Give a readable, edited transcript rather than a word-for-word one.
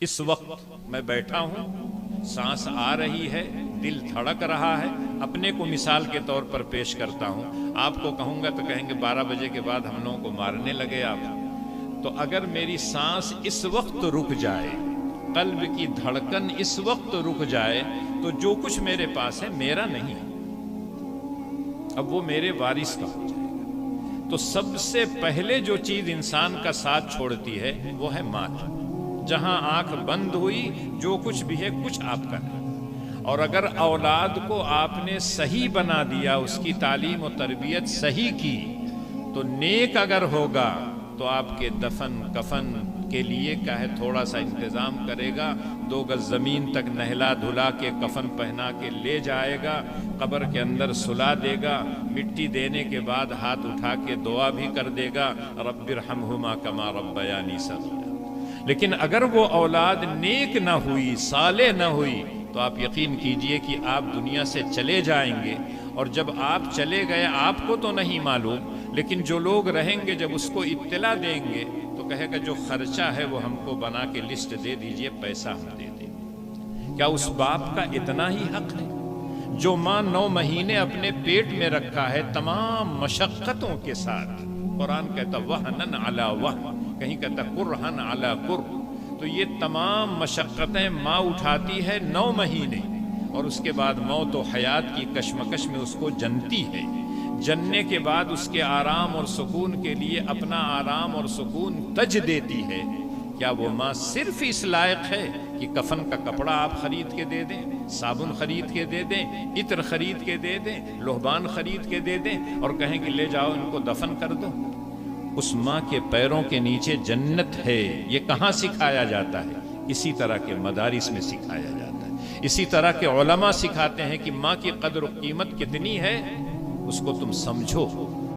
اس وقت میں بیٹھا ہوں، سانس آ رہی ہے، دل دھڑک رہا ہے، اپنے کو مثال کے طور پر پیش کرتا ہوں۔ آپ کو کہوں گا تو کہیں گے 12 بجے کے بعد ہم لوگوں کو مارنے لگے آپ۔ تو اگر میری سانس اس وقت رک جائے، قلب کی دھڑکن اس وقت رک جائے، تو جو کچھ میرے پاس ہے میرا نہیں، اب وہ میرے وارث کا ہو جائے۔ تو سب سے پہلے جو چیز انسان کا ساتھ چھوڑتی ہے وہ ہے ماں کی۔ جہاں آنکھ بند ہوئی جو کچھ بھی ہے کچھ آپ کا نہیں۔ اور اگر اولاد کو آپ نے صحیح بنا دیا، اس کی تعلیم و تربیت صحیح کی، تو نیک اگر ہوگا تو آپ کے دفن کفن کے لیے کہے تھوڑا سا انتظام کرے گا، 2 گز زمین تک نہلا دھلا کے کفن پہنا کے لے جائے گا، قبر کے اندر سلا دے گا، مٹی دینے کے بعد ہاتھ اٹھا کے دعا بھی کر دے گا، رب ارحمہما کما ربیانی صغیرا۔ لیکن اگر وہ اولاد نیک نہ ہوئی، صالح نہ ہوئی، تو آپ یقین کیجئے کہ آپ دنیا سے چلے جائیں گے، اور جب آپ چلے گئے آپ کو تو نہیں معلوم، لیکن جو لوگ رہیں گے جب اس کو اطلاع دیں گے تو کہے گا جو خرچہ ہے وہ ہم کو بنا کے لسٹ دے دیجئے، پیسہ ہم دے دیں گے۔ کیا اس باپ کا اتنا ہی حق ہے جو ماں 9 مہینے اپنے پیٹ میں رکھا ہے تمام مشقتوں کے ساتھ؟ قرآن کہتا وہنن علی وہن، کہیں کہتا کرہن علی کرہ۔ تو یہ تمام مشقتیں ماں اٹھاتی ہے 9 مہینے، اور اس کے بعد موت و حیات کی کشمکش میں اس کو جنتی ہے۔ جننے کے بعد اس کے آرام اور سکون کے لیے اپنا آرام اور سکون تج دیتی ہے۔ کیا وہ ماں صرف اس لائق ہے کہ کفن کا کپڑا آپ خرید کے دے دیں، صابن خرید کے دے دیں، عطر خرید کے دے دیں، لوہبان خرید کے دے دیں، اور کہیں کہ لے جاؤ ان کو دفن کر دو؟ اس ماں کے پیروں کے نیچے جنت ہے۔ یہ کہاں سکھایا جاتا ہے؟ اسی طرح کے مدارس میں سکھایا جاتا ہے۔ اسی طرح کے علماء سکھاتے ہیں کہ ماں کی قدر و قیمت کتنی ہے، اس کو تم سمجھو۔